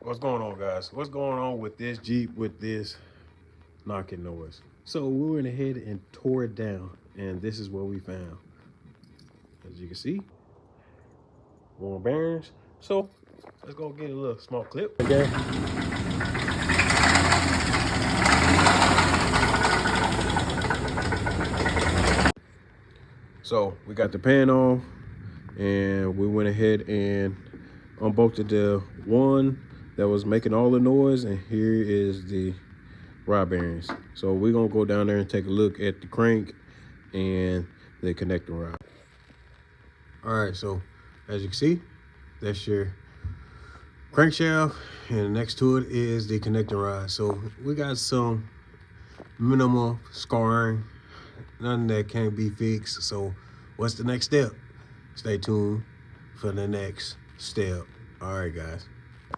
What's going on, guys? What's going on with this Jeep with this knocking noise? So we went ahead and tore it down, and this is what we found. As you can see, more bearings. So let's go get a little small clip. Okay. So we got the pan on, and we went ahead and unbolted the one that was making all the noise, and here is the rod bearings. So we're gonna go down there and take a look at the crank and the connecting rod. All right, so as you can see, that's your crankshaft, and next to it is the connecting rod. So we got some minimal scarring, nothing that can't be fixed. So what's the next step? Stay tuned for the next step. All right, guys.